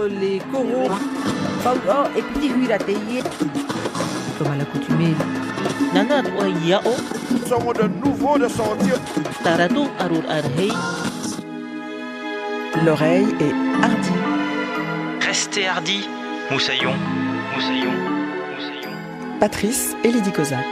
les coraux, et petit huilateye, comme à l'accoutumée. Nana yao, Sommes de nouveau de sortir. tarato arur arhei, L'oreille est hardie. Restez hardi, moussaillon, moussaillon, moussaillon. Patrice et Lydie Kozak.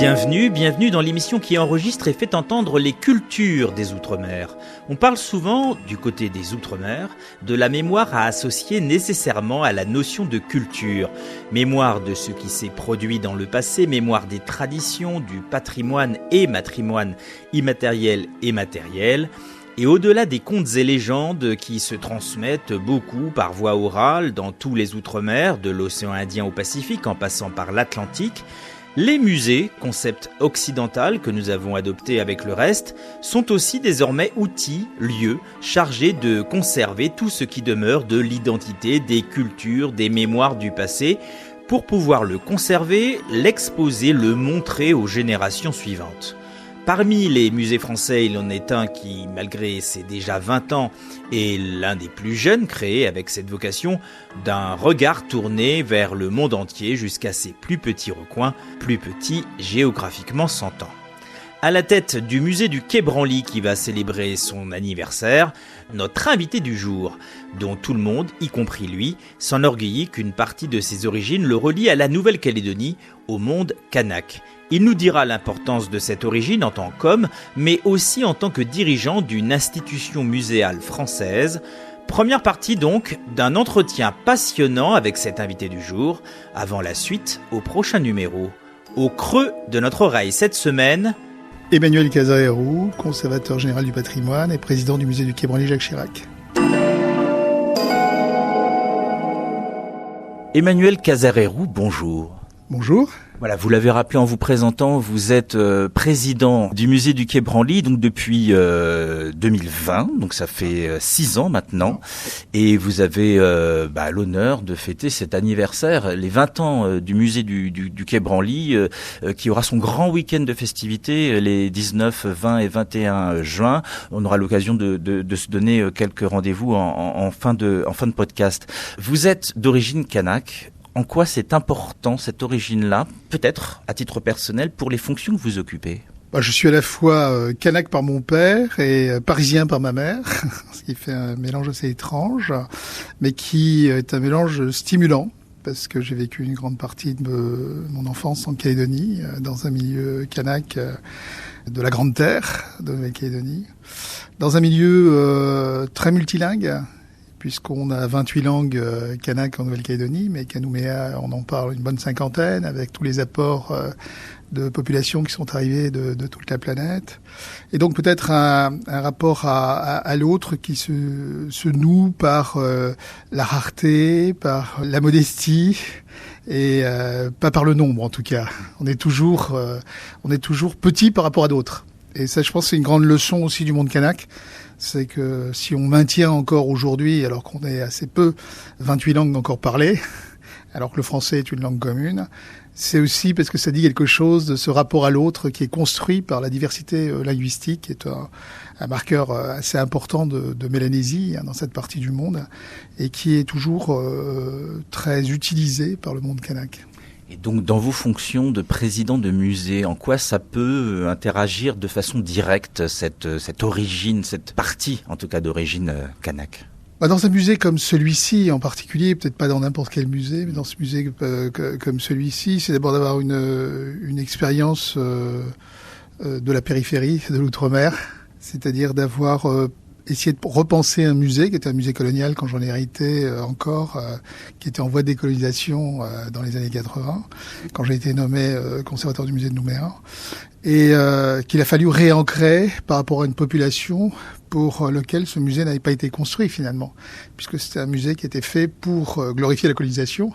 Bienvenue dans l'émission qui enregistre et fait entendre les cultures des Outre-mer. On parle souvent, du côté des Outre-mer, de la mémoire à associer nécessairement à la notion de culture. Mémoire de ce qui s'est produit dans le passé, mémoire des traditions, du patrimoine et matrimoine immatériel et matériel. Et au-delà des contes et légendes qui se transmettent beaucoup par voie orale dans tous les Outre-mer, de l'océan Indien au Pacifique en passant par l'Atlantique, les musées, concept occidental que nous avons adopté avec le reste, sont aussi désormais outils, lieux, chargés de conserver tout ce qui demeure de l'identité, des cultures, des mémoires du passé, pour pouvoir le conserver, l'exposer, le montrer aux générations suivantes. Parmi les musées français, il en est un qui, malgré ses déjà 20 ans, est l'un des plus jeunes créés avec cette vocation d'un regard tourné vers le monde entier jusqu'à ses plus petits recoins, plus petits géographiquement s'entend. À la tête du musée du Quai Branly qui va célébrer son anniversaire, notre invité du jour, dont tout le monde, y compris lui, s'enorgueillit qu'une partie de ses origines le relie à la Nouvelle-Calédonie, au monde kanak. Il nous dira l'importance de cette origine en tant qu'homme, mais aussi en tant que dirigeant d'une institution muséale française. Première partie donc d'un entretien passionnant avec cet invité du jour, avant la suite au prochain numéro. Au creux de notre oreille cette semaine, Emmanuel Casaret-Roux, conservateur général du patrimoine et président du musée du Quai Branly Jacques Chirac. Emmanuel Casaret-Roux, bonjour. Bonjour. Voilà, vous l'avez rappelé en vous présentant, vous êtes président du musée du Quai Branly donc depuis 2020, donc ça fait 6 ans maintenant, et vous avez l'honneur de fêter cet anniversaire, les 20 ans du musée du Quai Branly, qui aura son grand week-end de festivités les 19, 20 et 21 juin. On aura l'occasion de se donner quelques rendez-vous en fin de podcast. Vous êtes d'origine kanak. En quoi c'est important, cette origine-là, peut-être à titre personnel, pour les fonctions que vous occupez ? Je suis à la fois kanak par mon père et parisien par ma mère, ce qui fait un mélange assez étrange, mais qui est un mélange stimulant, parce que j'ai vécu une grande partie de mon enfance en Calédonie, dans un milieu kanak de la Grande Terre de Nouvelle-Calédonie, dans un milieu très multilingue, puisqu'on a 28 langues kanak en Nouvelle-Calédonie, mais qu'à Nouméa, on en parle une bonne 50aine, avec tous les apports de populations qui sont arrivées de toute la planète. Et donc peut-être un rapport à l'autre qui se noue par la rareté, par la modestie, et pas par le nombre en tout cas. On est toujours petit par rapport à d'autres. Et ça, je pense, c'est une grande leçon aussi du monde kanak. C'est que si on maintient encore aujourd'hui, alors qu'on est assez peu, 28 langues encore parlées, alors que le français est une langue commune, c'est aussi parce que ça dit quelque chose de ce rapport à l'autre qui est construit par la diversité linguistique, qui est un marqueur assez important de Mélanésie dans cette partie du monde, et qui est toujours très utilisé par le monde kanak. Et donc, dans vos fonctions de président de musée, en quoi ça peut interagir de façon directe, cette origine, cette partie, en tout cas, d'origine kanak ? Dans un musée comme celui-ci, en particulier, peut-être pas dans n'importe quel musée, mais dans ce musée comme celui-ci, c'est d'abord d'avoir une expérience de la périphérie, de l'outre-mer, c'est-à-dire d'avoir essayer de repenser un musée qui était un musée colonial quand j'en ai hérité encore, qui était en voie de décolonisation dans les années 80, quand j'ai été nommé conservateur du musée de Nouméa, et qu'il a fallu réancrer par rapport à une population pour lequel ce musée n'avait pas été construit finalement, puisque c'était un musée qui était fait pour glorifier la colonisation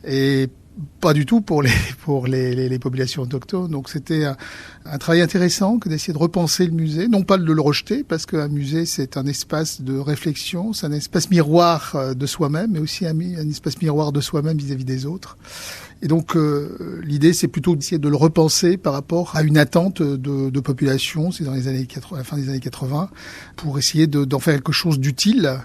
et pas du tout pour les populations autochtones. Donc c'était un travail intéressant que d'essayer de repenser le musée, non pas de le rejeter, parce qu'un musée c'est un espace de réflexion, c'est un espace miroir de soi-même, mais aussi un espace miroir de soi-même vis-à-vis des autres. Et donc l'idée c'est plutôt d'essayer de le repenser par rapport à une attente de population, c'est dans les années 80, la fin des années 80, pour essayer d'en faire quelque chose d'utile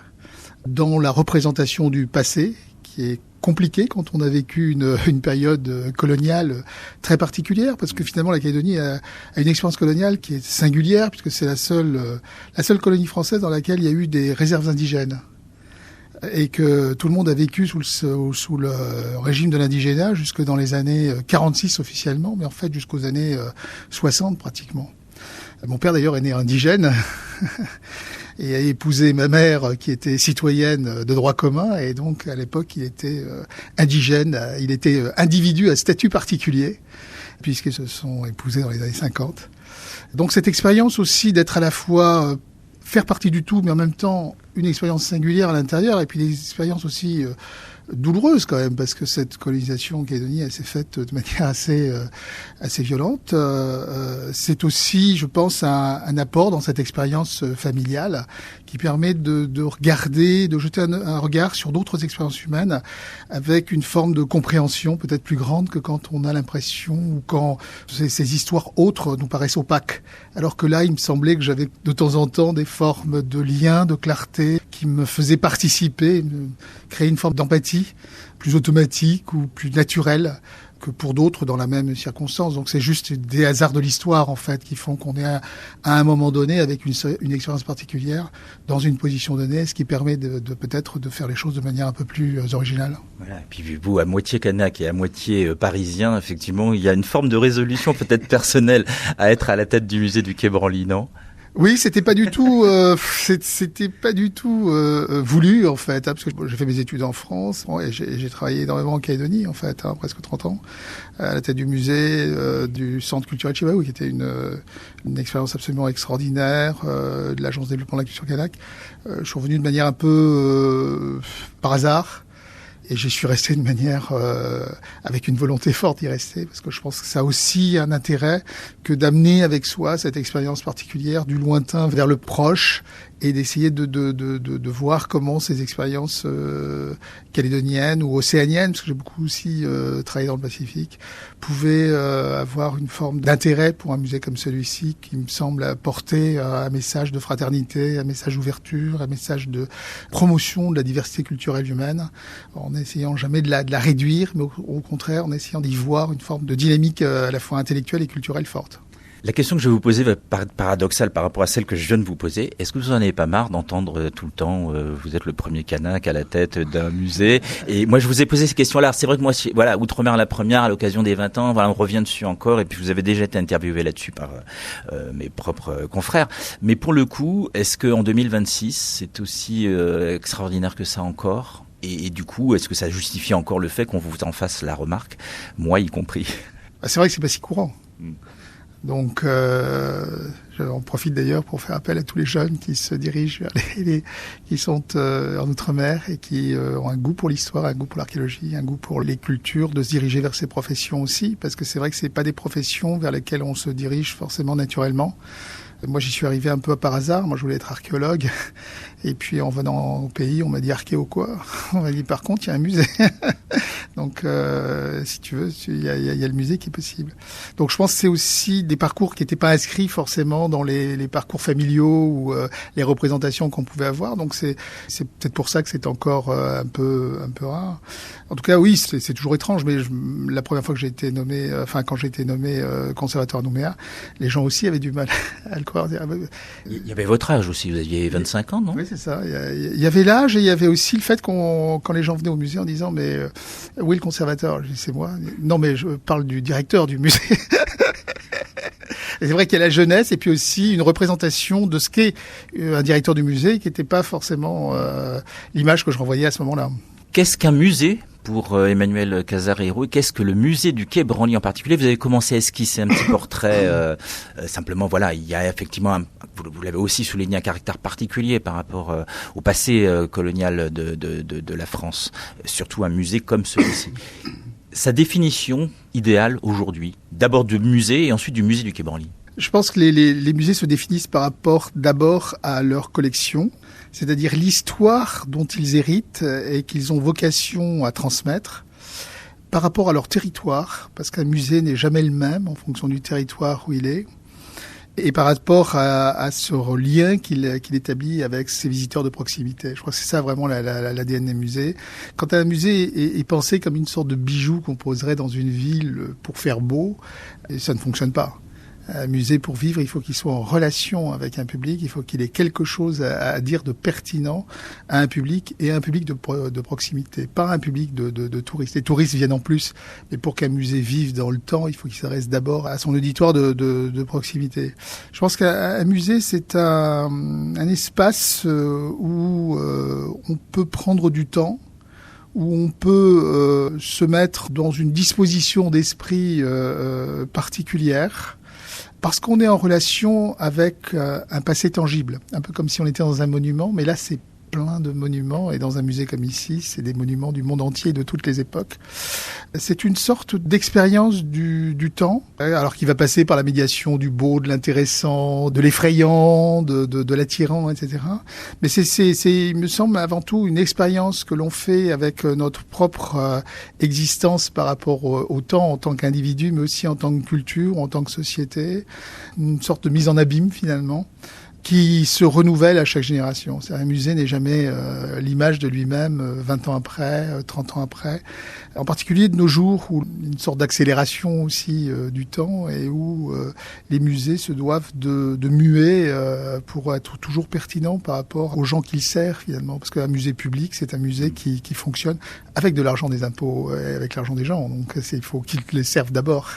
dans la représentation du passé, qui est compliqué quand on a vécu une période coloniale très particulière, parce que finalement la Calédonie a une expérience coloniale qui est singulière, puisque c'est la seule colonie française dans laquelle il y a eu des réserves indigènes, et que tout le monde a vécu sous le régime de l'indigénat jusque dans les années 46 officiellement, mais en fait jusqu'aux années 60 pratiquement. Mon père d'ailleurs est né indigène et a épousé ma mère qui était citoyenne de droit commun, et donc à l'époque il était indigène, il était individu à statut particulier puisqu'ils se sont épousés dans les années 50. Donc cette expérience aussi d'être à la fois faire partie du tout mais en même temps une expérience singulière à l'intérieur, et puis des expériences aussi douloureuse quand même, parce que cette colonisation en Calédonie, elle s'est faite de manière assez violente. C'est aussi, je pense, un apport dans cette expérience familiale qui permet de regarder, de jeter un regard sur d'autres expériences humaines avec une forme de compréhension peut-être plus grande que quand on a l'impression, ou quand ces histoires autres nous paraissent opaques. Alors que là, il me semblait que j'avais de temps en temps des formes de lien, de clarté qui me faisaient participer, créer une forme d'empathie plus automatique ou plus naturelle que pour d'autres dans la même circonstance. Donc c'est juste des hasards de l'histoire en fait qui font qu'on est à un moment donné avec une expérience particulière dans une position donnée, ce qui permet de peut-être de faire les choses de manière un peu plus originale. Voilà. Et puis vu vous à moitié kanak et à moitié parisien, effectivement, il y a une forme de résolution peut-être personnelle à être à la tête du musée du Quai Branly, non ? Oui, c'était pas du tout voulu en fait, parce que j'ai fait mes études en France et j'ai travaillé énormément en Calédonie en fait, presque 30 ans, à la tête du musée, du centre culturel Chibaou, qui était une expérience absolument extraordinaire, de l'agence de développement de la culture kanak. Je suis revenu de manière un peu par hasard. Et j'y suis resté de manière avec une volonté forte d'y rester, parce que je pense que ça a aussi un intérêt que d'amener avec soi cette expérience particulière du lointain vers le proche, et d'essayer de voir comment ces expériences calédoniennes ou océaniennes, parce que j'ai beaucoup aussi travaillé dans le Pacifique, pouvaient avoir une forme d'intérêt pour un musée comme celui-ci, qui me semble apporter un message de fraternité, un message d'ouverture, un message de promotion de la diversité culturelle humaine, en essayant jamais de la réduire, mais au contraire en essayant d'y voir une forme de dynamique à la fois intellectuelle et culturelle forte. La question que je vais vous poser va paraître paradoxale par rapport à celle que je viens de vous poser. Est-ce que vous en avez pas marre d'entendre tout le temps vous êtes le premier kanak à la tête d'un musée? Et moi, je vous ai posé ces questions-là. C'est vrai que moi, voilà, Outre-mer la première, à l'occasion des 20 ans, voilà, on revient dessus encore. Et puis, vous avez déjà été interviewé là-dessus par mes propres confrères. Mais pour le coup, est-ce qu'en 2026, c'est aussi extraordinaire que ça encore? Et du coup, est-ce que ça justifie encore le fait qu'on vous en fasse la remarque, moi y compris? C'est vrai que c'est pas si courant. Donc, j'en profite d'ailleurs pour faire appel à tous les jeunes qui se dirigent vers qui sont en Outre-mer et qui ont un goût pour l'histoire, un goût pour l'archéologie, un goût pour les cultures, de se diriger vers ces professions aussi, parce que c'est vrai que c'est pas des professions vers lesquelles on se dirige forcément naturellement. Moi, j'y suis arrivé un peu par hasard. Moi, je voulais être archéologue. Et puis, en venant au pays, on m'a dit archéo quoi? On m'a dit, par contre, il y a un musée. Donc, si tu veux, il y a le musée qui est possible. Donc, je pense que c'est aussi des parcours qui n'étaient pas inscrits forcément dans les parcours familiaux ou les représentations qu'on pouvait avoir. Donc, c'est peut-être pour ça que c'est encore un peu rare. En tout cas, oui, c'est toujours étrange. Mais la première fois que j'ai été nommé, quand j'ai été nommé conservateur à Nouméa, les gens aussi avaient du mal à le croire. Il y avait votre âge aussi, vous aviez 25 ans, non? Oui, c'est ça. Il y avait l'âge, et il y avait aussi le fait quand les gens venaient au musée en disant, mais où est le conservateur? Je dis, c'est moi. Non, mais je parle du directeur du musée. Et c'est vrai qu'il y a la jeunesse et puis aussi une représentation de ce qu'est un directeur du musée, qui n'était pas forcément l'image que je renvoyais à ce moment-là. Qu'est-ce qu'un musée pour Emmanuel Casarero? Qu'est-ce que le musée du Quai Branly en particulier? Vous avez commencé à esquisser un petit portrait. Simplement, voilà, il y a effectivement, vous l'avez aussi souligné, un caractère particulier par rapport au passé colonial de la France. Surtout un musée comme celui-ci. sa définition idéale aujourd'hui, d'abord de musée et ensuite du musée du Quai Branly? Je pense que les musées se définissent par rapport d'abord à leur collection, c'est-à-dire l'histoire dont ils héritent et qu'ils ont vocation à transmettre, par rapport à leur territoire, parce qu'un musée n'est jamais le même en fonction du territoire où il est, et par rapport à ce lien qu'il établit avec ses visiteurs de proximité. Je crois que c'est ça vraiment l'ADN des musées. Quand un musée est pensé comme une sorte de bijou qu'on poserait dans une ville pour faire beau, ça ne fonctionne pas. Un musée, pour vivre, il faut qu'il soit en relation avec un public, il faut qu'il ait quelque chose à dire de pertinent à un public, et un public de proximité, pas un public de touristes. Les touristes viennent en plus, mais pour qu'un musée vive dans le temps, il faut qu'il s'adresse d'abord à son auditoire de proximité. Je pense qu'un musée, c'est un espace où on peut prendre du temps, où on peut se mettre dans une disposition d'esprit particulière, parce qu'on est en relation avec un passé tangible, un peu comme si on était dans un monument, mais là c'est plein de monuments, et dans un musée comme ici, c'est des monuments du monde entier, de toutes les époques. C'est une sorte d'expérience du temps, alors qui va passer par la médiation du beau, de l'intéressant, de l'effrayant, de l'attirant, etc. Mais c'est, il me semble, avant tout une expérience que l'on fait avec notre propre existence par rapport au temps en tant qu'individu, mais aussi en tant que culture, en tant que société, une sorte de mise en abîme finalement, qui se renouvelle à chaque génération. Un musée n'est jamais l'image de lui-même 20 ans après, 30 ans après. En particulier de nos jours, où une sorte d'accélération aussi du temps, et où les musées se doivent de muer pour être toujours pertinents par rapport aux gens qu'ils servent finalement. Parce qu'un musée public, c'est un musée qui fonctionne avec de l'argent des impôts, et avec l'argent des gens. Donc il faut qu'ils les servent d'abord.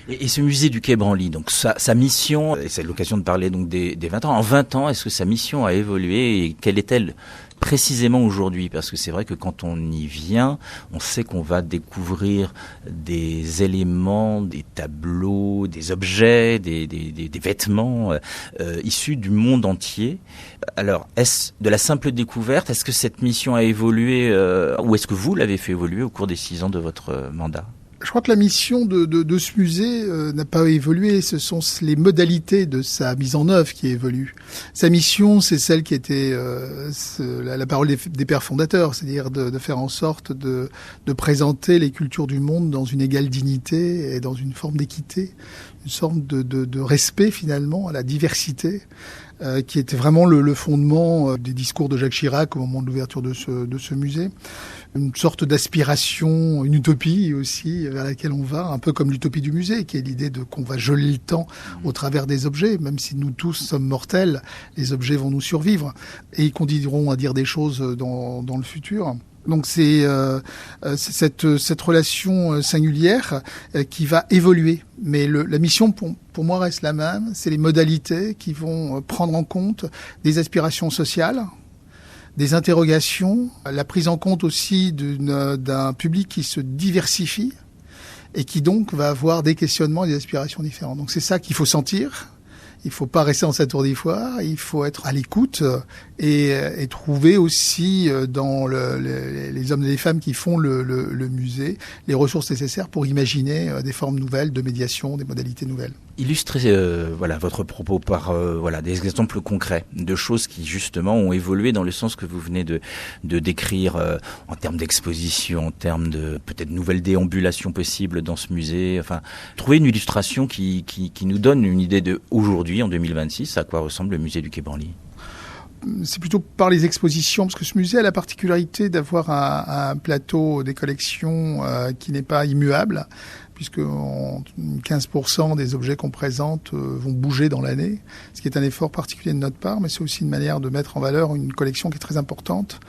Et ce musée du Quai Branly, donc sa mission, et c'est l'occasion de parler donc des 20 ans. En 20 ans, est-ce que sa mission a évolué, et quelle est-elle précisément aujourd'hui? Parce que c'est vrai que quand on y vient, on sait qu'on va découvrir des éléments, des tableaux, des objets, des vêtements issus du monde entier. Alors, est-ce de la simple découverte? Est-ce que cette mission a évolué ou est-ce que vous l'avez fait évoluer au cours des 6 ans de votre mandat? Je crois que la mission de ce musée n'a pas évolué. Ce sont les modalités de sa mise en œuvre qui évoluent. Sa mission, c'est celle qui était la parole des pères fondateurs, c'est-à-dire de faire en sorte de présenter les cultures du monde dans une égale dignité et dans une forme d'équité, une sorte de respect finalement à la diversité, qui était vraiment le fondement des discours de Jacques Chirac au moment de l'ouverture de ce musée. Une sorte d'aspiration, une utopie aussi vers laquelle on va, un peu comme l'utopie du musée, qui est l'idée qu'on va geler le temps au travers des objets. Même si nous tous sommes mortels, les objets vont nous survivre et ils continueront à dire des choses dans le futur. Donc c'est cette relation singulière qui va évoluer. Mais la mission pour moi reste la même. C'est les modalités qui vont prendre en compte des aspirations sociales, des interrogations, la prise en compte aussi d'un public qui se diversifie et qui donc va avoir des questionnements et des aspirations différentes. Donc c'est ça qu'il faut sentir. Il faut pas rester dans sa tour d'ivoire, il faut être à l'écoute et trouver aussi dans les hommes et les femmes qui font le musée les ressources nécessaires pour imaginer des formes nouvelles de médiation, des modalités nouvelles. Illustrez votre propos par des exemples concrets de choses qui justement ont évolué dans le sens que vous venez de décrire en termes d'exposition, en termes de peut-être nouvelles déambulations possibles dans ce musée. Enfin, trouver une illustration qui nous donne une idée de aujourd'hui, en 2026, à quoi ressemble le musée du Quai Branly. C'est plutôt par les expositions, parce que ce musée a la particularité d'avoir un plateau des collections qui n'est pas immuable, puisque 15% des objets qu'on présente vont bouger dans l'année, ce qui est un effort particulier de notre part, mais c'est aussi une manière de mettre en valeur une collection qui est très importante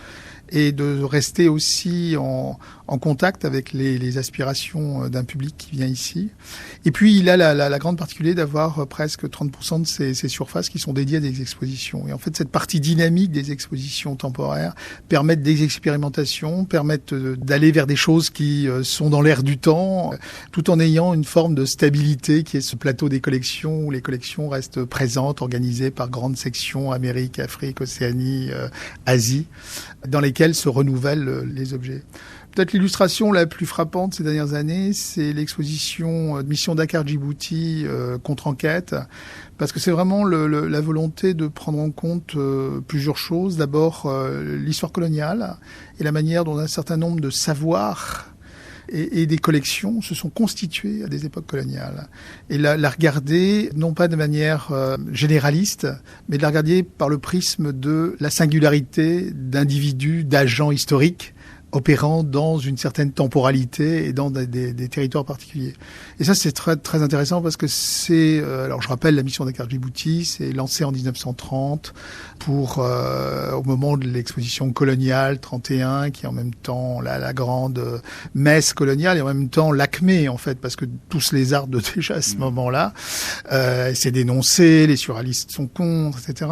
et de rester aussi en contact avec les aspirations d'un public qui vient ici. Et puis, il a la grande particularité d'avoir presque 30% de ces surfaces qui sont dédiées à des expositions. Et en fait, cette partie dynamique des expositions temporaires permettent des expérimentations, permettent d'aller vers des choses qui sont dans l'air du temps, tout en ayant une forme de stabilité qui est ce plateau des collections où les collections restent présentes, organisées par grandes sections, Amérique, Afrique, Océanie, Asie, dans lesquelles se renouvellent les objets. peut-être l'illustration la plus frappante ces dernières années, c'est l'exposition de Mission Dakar-Djibouti contre-enquête, parce que c'est vraiment la volonté de prendre en compte plusieurs choses. D'abord, l'histoire coloniale et la manière dont un certain nombre de savoirs et des collections se sont constituées à des époques coloniales. Et la regarder, non pas de manière généraliste, mais de la regarder par le prisme de la singularité d'individus, d'agents historiques, opérant dans une certaine temporalité et dans des territoires particuliers. Et ça, c'est très, très intéressant parce que c'est... alors, je rappelle, la mission Dakar-Djibouti, c'est lancée en 1930 pour, au moment de l'exposition coloniale 31, qui est en même temps la grande messe coloniale et en même temps l'acmé, en fait, parce que tous les arts de déjà à ce moment-là, c'est dénoncé, les surréalistes sont contre, etc.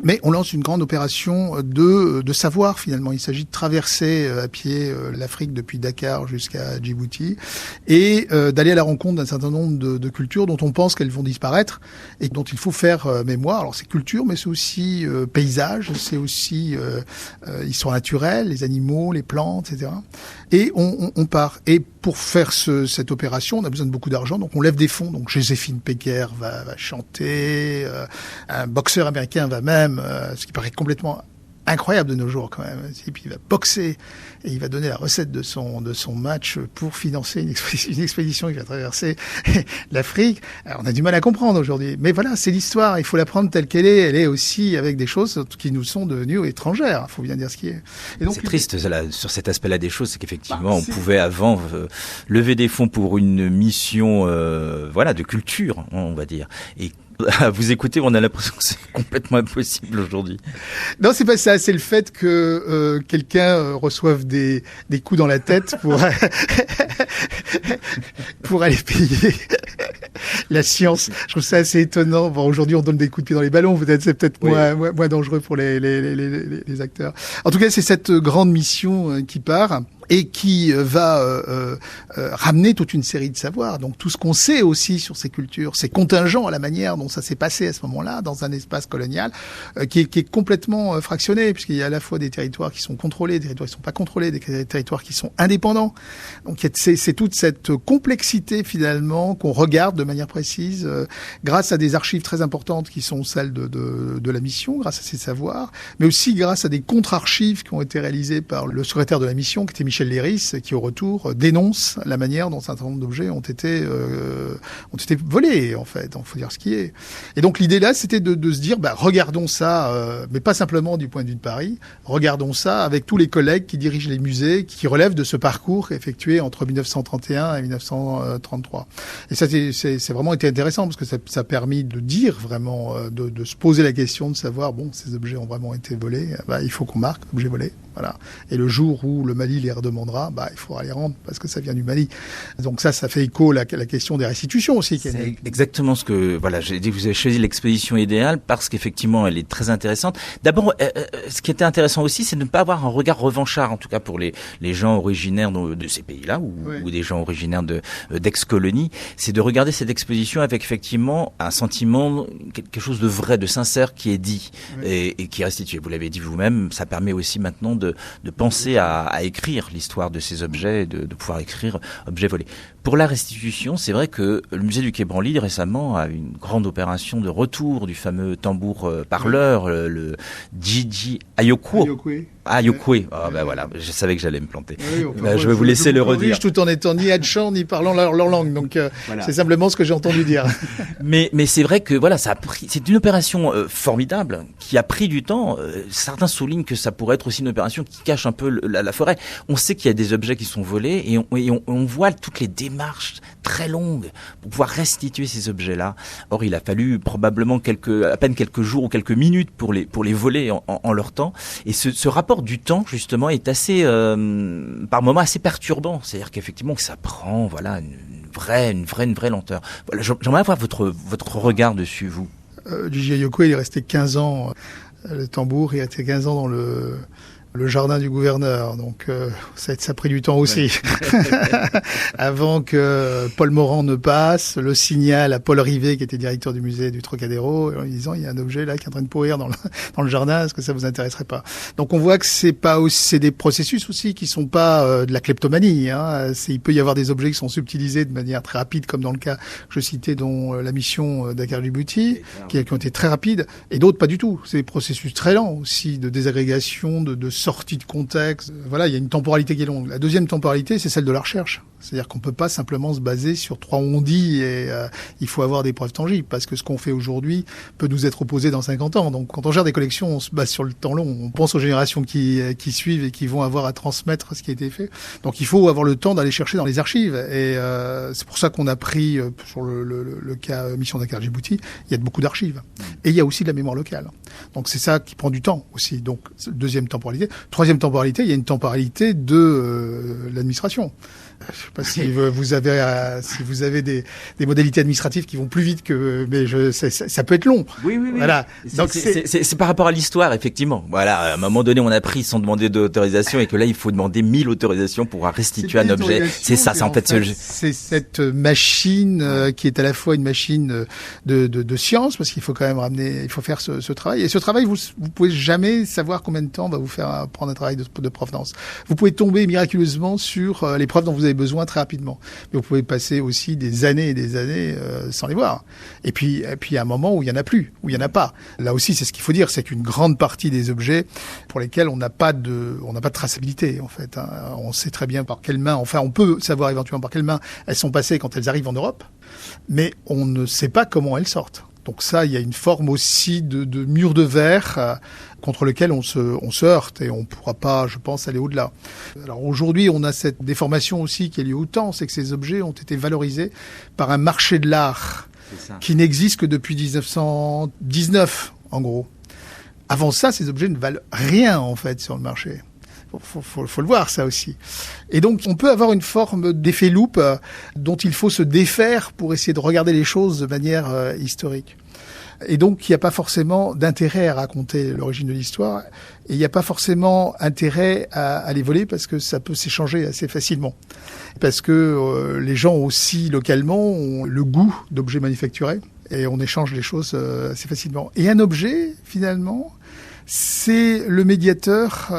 Mais on lance une grande opération de savoir, finalement. Il s'agit de traverser à pied l'Afrique depuis Dakar jusqu'à Djibouti et d'aller à la rencontre d'un certain nombre de cultures dont on pense qu'elles vont disparaître et dont il faut faire mémoire. Alors c'est culture, mais c'est aussi paysage, c'est aussi histoire naturelle, les animaux, les plantes, etc. Et on part. Et pour faire cette opération, on a besoin de beaucoup d'argent, donc on lève des fonds. Donc Joséphine Pecker va chanter, un boxeur américain va même, ce qui paraît complètement incroyable de nos jours quand même. Et puis il va boxer et il va donner la recette de son match pour financer une expédition qui va traverser l'Afrique. Alors, on a du mal à comprendre aujourd'hui, mais voilà, c'est l'histoire. Il faut la prendre telle qu'elle est. Elle est aussi avec des choses qui nous sont devenues étrangères. Il faut bien dire ce qui est. Et donc, c'est triste là, sur cet aspect-là des choses, c'est qu'effectivement on pouvait avant lever des fonds pour une mission, de culture, on va dire. Et à vous écouter, on a l'impression que c'est complètement impossible aujourd'hui. Non, c'est pas ça. C'est le fait que quelqu'un reçoive des coups dans la tête pour aller payer la science. Je trouve ça assez étonnant. Bon, aujourd'hui, on donne des coups de pied dans les ballons. C'est peut-être moins dangereux pour les acteurs. En tout cas, c'est cette grande mission qui part et qui va ramener toute une série de savoirs. Donc tout ce qu'on sait aussi sur ces cultures, c'est contingent à la manière dont ça s'est passé à ce moment-là, dans un espace colonial qui est complètement fractionné, puisqu'il y a à la fois des territoires qui sont contrôlés, des territoires qui sont pas contrôlés, des territoires qui sont indépendants. Donc c'est toute cette complexité finalement qu'on regarde de manière précise grâce à des archives très importantes qui sont celles de la mission, grâce à ces savoirs, mais aussi grâce à des contre-archives qui ont été réalisées par le secrétaire de la mission, qui était Michel Léris, qui au retour dénonce la manière dont un certain nombre d'objets ont été volés, en fait. Il faut dire ce qui est. Et donc l'idée là, c'était de se dire, regardons ça, mais pas simplement du point de vue de Paris, regardons ça avec tous les collègues qui dirigent les musées, qui relèvent de ce parcours effectué entre 1931 et 1933. Et ça, c'est vraiment été intéressant parce que ça a permis de dire vraiment, de se poser la question de savoir, ces objets ont vraiment été volés, il faut qu'on marque objets volés. Voilà. Et le jour où le Mali les redemandera, il faudra les rendre parce que ça vient du Mali. Donc ça fait écho à la question des restitutions aussi. C'est exactement ce que, j'ai dit, vous avez choisi l'exposition idéale parce qu'effectivement, elle est très intéressante. D'abord, ce qui était intéressant aussi, c'est de ne pas avoir un regard revanchard, en tout cas pour les gens originaires de ces pays-là ou des gens originaires d'ex-colonies. C'est de regarder cette exposition avec effectivement un sentiment, quelque chose de vrai, de sincère qui est dit et qui est restitué. Vous l'avez dit vous-même, ça permet aussi maintenant de penser à écrire l'histoire de ces objets, de pouvoir écrire objets volés. Pour la restitution, c'est vrai que le musée du Quai Branly récemment a une grande opération de retour du fameux tambour parleur, le Gigi Ayokwe. Ayokwe. Voilà, je savais que j'allais me planter. Je vais vous laisser le redire. Tout en étant ni Hatchan ni parlant leur langue, donc c'est simplement ce que j'ai entendu dire. mais c'est vrai que c'est une opération formidable qui a pris du temps. Certains soulignent que ça pourrait être aussi une opération qui cache un peu la forêt. On sait qu'il y a des objets qui sont volés et on voit toutes les démarches très longues pour pouvoir restituer ces objets-là. Or, il a fallu probablement à peine quelques jours ou quelques minutes pour les voler en leur temps. Et ce rapport du temps, justement, est assez, par moments, assez perturbant. C'est-à-dire qu'effectivement, que ça prend, une vraie lenteur. Voilà, j'aimerais avoir votre regard dessus, vous. Gigi Ayokwe, il est resté 15 ans, le tambour, il est resté 15 ans le jardin du gouverneur. Donc ça a pris du temps aussi. Avant que Paul Morand ne passe, le signal à Paul Rivet, qui était directeur du musée du Trocadéro, en lui disant il y a un objet là qui est en train de pourrir dans le jardin, est-ce que ça vous intéresserait pas? Donc on voit que c'est des processus aussi qui sont pas de la kleptomanie. Il peut y avoir des objets qui sont subtilisés de manière très rapide, comme dans le cas que je citais, dont la mission Dakar Djibouti, qui ont été très rapides, et d'autres pas du tout. C'est des processus très lents aussi, de désagrégation, de sortie de contexte. Voilà, il y a une temporalité qui est longue. La deuxième temporalité, c'est celle de la recherche. C'est-à-dire qu'on peut pas simplement se baser sur 3 on-dit et il faut avoir des preuves tangibles, parce que ce qu'on fait aujourd'hui peut nous être opposé dans 50 ans. Donc quand on gère des collections, on se base sur le temps long. On pense aux générations qui suivent et qui vont avoir à transmettre ce qui a été fait. Donc il faut avoir le temps d'aller chercher dans les archives. Et c'est pour ça qu'on a pris, sur le cas Mission Dakar Djibouti, il y a beaucoup d'archives. Et il y a aussi de la mémoire locale. Donc c'est ça qui prend du temps aussi. Donc deuxième temporalité. Troisième temporalité, il y a une temporalité de l'administration. Je sais pas si vous avez des modalités administratives qui vont plus vite mais ça peut être long. Oui. Voilà. Donc c'est par rapport à l'histoire, effectivement. Voilà, à un moment donné, on a pris sans demander d'autorisation et que là, il faut demander 1000 autorisations pour restituer un objet. C'est ça, c'est en fait c'est cette machine qui est à la fois une machine de science, parce qu'il faut quand même il faut faire ce travail. Et ce travail, vous pouvez jamais savoir combien de temps va vous faire prendre un travail de provenance. Vous pouvez tomber miraculeusement sur les preuves dont vous avez besoin très rapidement. Mais vous pouvez passer aussi des années et des années sans les voir. Et puis il y a un moment où il y en a plus, où il y en a pas. Là aussi, c'est ce qu'il faut dire, c'est qu'une grande partie des objets pour lesquels on n'a pas de traçabilité, en fait. On sait très bien par quelle main, on peut savoir éventuellement par quelle main elles sont passées quand elles arrivent en Europe, mais on ne sait pas comment elles sortent. Donc ça, il y a une forme aussi de mur de verre contre lequel on se heurte, et on ne pourra pas, je pense, aller au-delà. Alors aujourd'hui, on a cette déformation aussi qui est liée au temps, c'est que ces objets ont été valorisés par un marché de l'art qui n'existe que depuis 1919, en gros. Avant ça, ces objets ne valent rien, en fait, sur le marché. Faut le voir, ça aussi. Et donc, on peut avoir une forme d'effet loupe dont il faut se défaire pour essayer de regarder les choses de manière historique. Et donc, il n'y a pas forcément d'intérêt à raconter l'origine de l'histoire, et il n'y a pas forcément intérêt à les voler, parce que ça peut s'échanger assez facilement. Parce que les gens aussi, localement, ont le goût d'objets manufacturés, et on échange les choses assez facilement. Et un objet, finalement, c'est le médiateur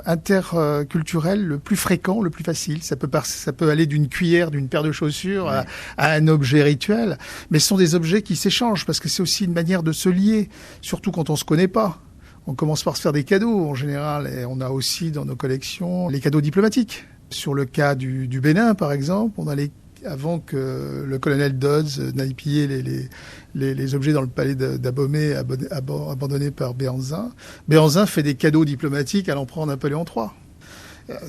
interculturel le plus fréquent, le plus facile. Ça peut aller d'une cuillère, d'une paire de chaussures à un objet rituel. Mais ce sont des objets qui s'échangent, parce que c'est aussi une manière de se lier, surtout quand on se connaît pas. On commence par se faire des cadeaux en général, et on a aussi dans nos collections les cadeaux diplomatiques. Sur le cas du Bénin, par exemple, on a avant que le colonel Dodds n'aille piller les objets dans le palais d'Abomey abandonné par Béhanzin. Béhanzin fait des cadeaux diplomatiques à l'empereur Napoléon III.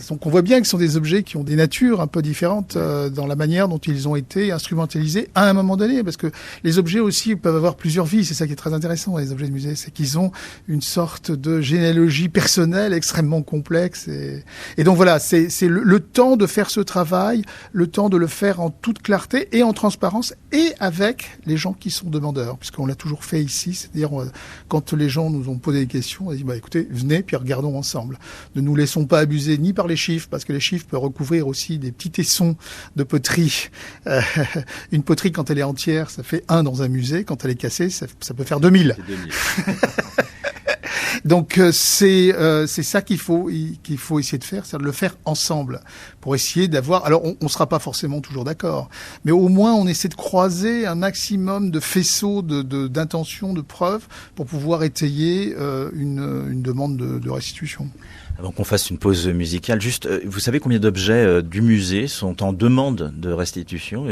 Donc on voit bien que ce sont des objets qui ont des natures un peu différentes dans la manière dont ils ont été instrumentalisés à un moment donné, parce que les objets aussi peuvent avoir plusieurs vies. C'est ça qui est très intéressant dans les objets de musée, c'est qu'ils ont une sorte de généalogie personnelle extrêmement complexe. Et donc voilà, c'est le temps de faire ce travail, le temps de le faire en toute clarté et en transparence, et avec les gens qui sont demandeurs, puisqu'on l'a toujours fait ici. C'est-à-dire, quand les gens nous ont posé des questions, on a dit écoutez, venez, puis regardons ensemble. Ne nous laissons pas abuser ni par les chiffres, parce que les chiffres peuvent recouvrir aussi des petits tessons de poterie. Une poterie, quand elle est entière, ça fait 1 dans un musée. Quand elle est cassée, ça peut faire 2000. C'est 2000. Donc c'est ça qu'il faut essayer de faire, c'est de le faire ensemble pour essayer d'avoir. Alors on sera pas forcément toujours d'accord, mais au moins on essaie de croiser un maximum de faisceaux d'intentions, de preuves pour pouvoir étayer une demande de restitution. Avant qu'on fasse une pause musicale, juste, vous savez combien d'objets du musée sont en demande de restitution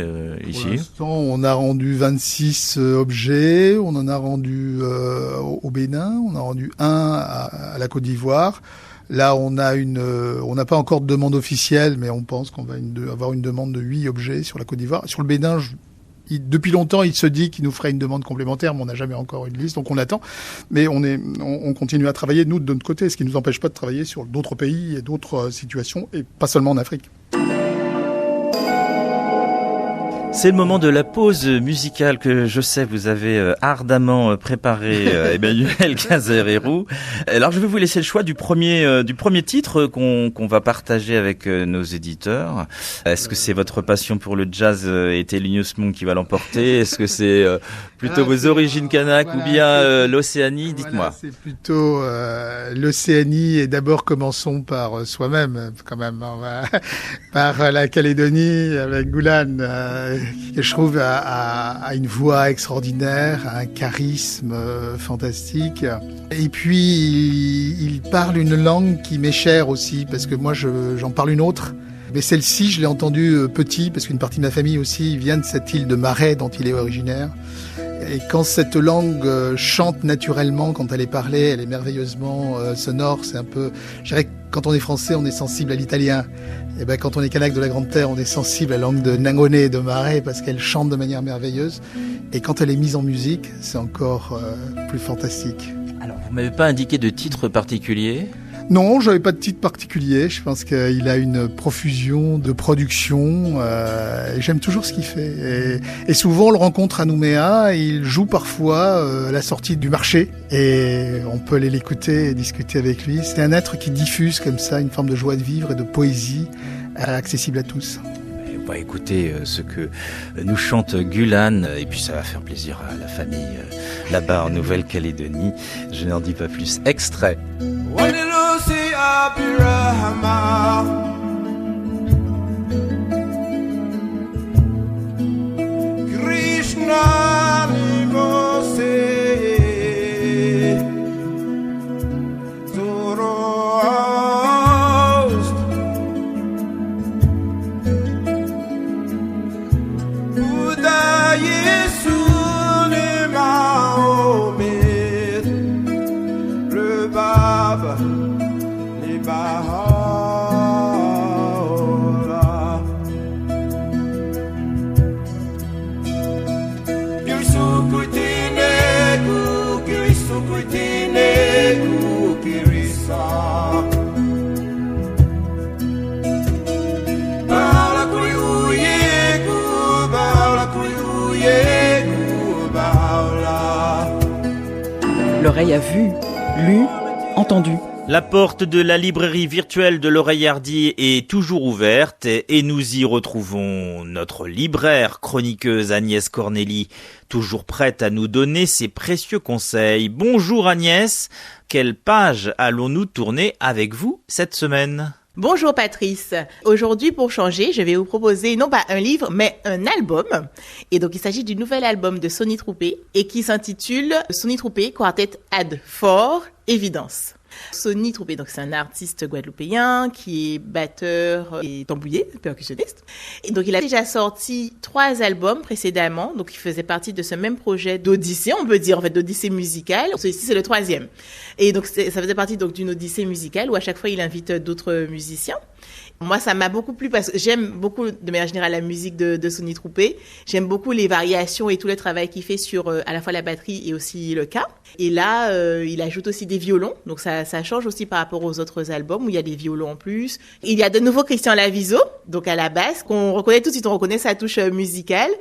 ici ? Pour l'instant, on a rendu 26 objets, on en a rendu au Bénin, on a rendu un à la Côte d'Ivoire. Là, on n'a pas encore de demande officielle, mais on pense qu'on va avoir une demande de 8 objets sur la Côte d'Ivoire. Sur le Bénin, depuis longtemps, il se dit qu'il nous ferait une demande complémentaire, mais on n'a jamais encore une liste, donc on attend. Mais on continue à travailler, nous, de notre côté, ce qui ne nous empêche pas de travailler sur d'autres pays et d'autres situations, et pas seulement en Afrique. C'est le moment de la pause musicale que je sais vous avez ardemment préparé, Emmanuel Caserero. Alors je vais vous laisser le choix du premier titre qu'on va partager avec nos éditeurs. Est-ce que c'est votre passion pour le jazz et Thelonious Monk qui va l'emporter? Est-ce que c'est plutôt vos origines kanak ou bien l'Océanie? Dites-moi. C'est plutôt l'Océanie, et d'abord commençons par soi-même quand même. Par la Calédonie avec Goulan, que je trouve a une voix extraordinaire, un charisme fantastique. Et puis il parle une langue qui m'est chère aussi, parce que moi j'en parle une autre. Mais celle-ci, je l'ai entendue petit, parce qu'une partie de ma famille aussi vient de cette île de Marais dont il est originaire. Et quand cette langue chante naturellement, quand elle est parlée, elle est merveilleusement sonore. C'est un peu, je dirais que quand on est français, on est sensible à l'italien. Et ben quand on est kanak de la Grande Terre, on est sensible à la langue de Nangoné et de Marais, parce qu'elle chante de manière merveilleuse. Et quand elle est mise en musique, c'est encore plus fantastique. Alors, vous m'avez pas indiqué de titre particulier? Non, j'avais pas de titre particulier. Je pense qu'il a une profusion de production. Et j'aime toujours ce qu'il fait. Et souvent, on le rencontre à Nouméa. Il joue parfois à la sortie du marché. Et on peut aller l'écouter et discuter avec lui. C'est un être qui diffuse comme ça une forme de joie de vivre et de poésie accessible à tous. On va écouter ce que nous chante Goulan, et puis ça va faire plaisir à la famille là-bas en Nouvelle-Calédonie. Je n'en dis pas plus. Extrait. Krishna Nimose Zoroast Buddha Yesu le Mahomet le Baba les Bahá'u'lláh Kirisukuitineku Kirisa Baula Kuyuyegu Baula Kuyuyegu Baula. L'oreille a vu, lu, entendu. La porte de la librairie virtuelle de l'Oreille Hardie est toujours ouverte et nous y retrouvons notre libraire chroniqueuse Agnès Cornélie, toujours prête à nous donner ses précieux conseils. Bonjour Agnès, quelle page allons-nous tourner avec vous cette semaine ? Bonjour Patrice. Aujourd'hui, pour changer, je vais vous proposer non pas un livre, mais un album. Et donc, il s'agit du nouvel album de Sonny Troupé et qui s'intitule Sonny Troupé Quartet Ad Fort Évidence. Sonny Troupé, donc c'est un artiste guadeloupéen qui est batteur et tambouillé, percussionniste. Et donc il a déjà sorti 3 albums précédemment, donc il faisait partie de ce même projet d'odyssée, on peut dire en fait d'odyssée musicale. Celui-ci c'est le 3e. Et donc ça faisait partie donc d'une odyssée musicale où à chaque fois il invite d'autres musiciens. Moi, ça m'a beaucoup plu parce que j'aime beaucoup, de manière générale, la musique de Sonny Troupé. J'aime beaucoup les variations et tout le travail qu'il fait sur à la fois la batterie et aussi le ka. Et là, il ajoute aussi des violons. Donc, ça change aussi par rapport aux autres albums où il y a des violons en plus. Il y a de nouveau Christian Laviso, donc à la basse, qu'on reconnaît tout de suite. On reconnaît sa touche musicale.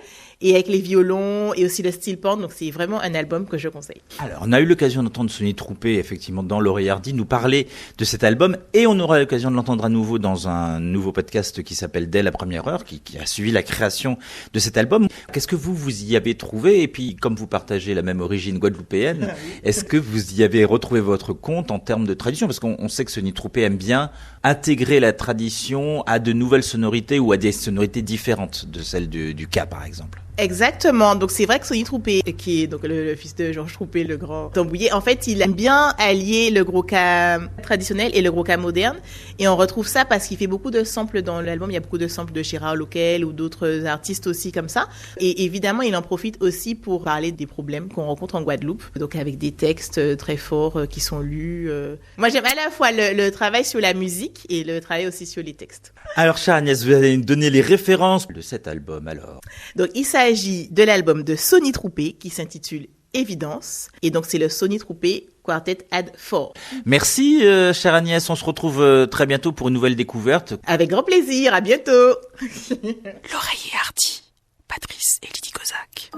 Et avec les violons et aussi le steel pan, donc c'est vraiment un album que je conseille. Alors, on a eu l'occasion d'entendre Sonny Troupé, effectivement, dans l'Oreille Hardie, nous parler de cet album, et on aura l'occasion de l'entendre à nouveau dans un nouveau podcast qui s'appelle Dès la première heure, qui a suivi la création de cet album. Qu'est-ce que vous y avez trouvé? Et puis, comme vous partagez la même origine guadeloupéenne, est-ce que vous y avez retrouvé votre compte en termes de tradition? Parce qu'on sait que Sonny Troupé aime bien intégrer la tradition à de nouvelles sonorités ou à des sonorités différentes de celles du ka, par exemple. Exactement. Donc, c'est vrai que Sonny Troupé, qui est donc le fils de Georges Troupé, le grand tambouillé, en fait, il aime bien allier le gros ka traditionnel et le gros ka moderne. Et on retrouve ça parce qu'il fait beaucoup de samples dans l'album. Il y a beaucoup de samples de Gérard Loquel ou d'autres artistes aussi comme ça. Et évidemment, il en profite aussi pour parler des problèmes qu'on rencontre en Guadeloupe. Donc, avec des textes très forts qui sont lus. Moi, j'aime à la fois le travail sur la musique et le travail aussi sur les textes. Alors, chère Agnès, vous allez nous donner les références de cet album, alors. Donc, il s'agit de l'album de Sonny Troupé qui s'intitule Évidence. Et donc, c'est le Sonny Troupé Quartet Ad Fort. Merci, chère Agnès. On se retrouve très bientôt pour une nouvelle découverte. Avec grand plaisir. À bientôt. L'Oreille Hardie. Patrice et Lydie Kozak.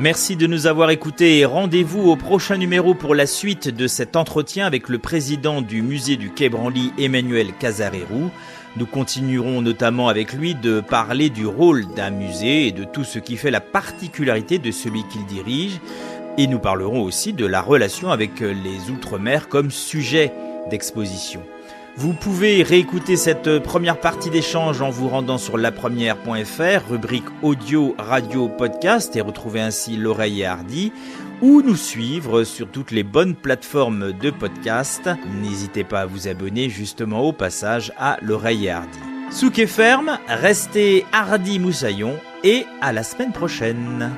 Merci de nous avoir écoutés et rendez-vous au prochain numéro pour la suite de cet entretien avec le président du musée du Quai Branly, Emmanuel Casarero. Nous continuerons notamment avec lui de parler du rôle d'un musée et de tout ce qui fait la particularité de celui qu'il dirige. Et nous parlerons aussi de la relation avec les Outre-mer comme sujet d'exposition. Vous pouvez réécouter cette première partie d'échange en vous rendant sur lapremière.fr, rubrique audio, radio, podcast, et retrouver ainsi L'Oreille et Hardy, ou nous suivre sur toutes les bonnes plateformes de podcast. N'hésitez pas à vous abonner justement au passage à L'Oreille et Hardy. Souk et ferme, restez Hardy Moussaillon et à la semaine prochaine.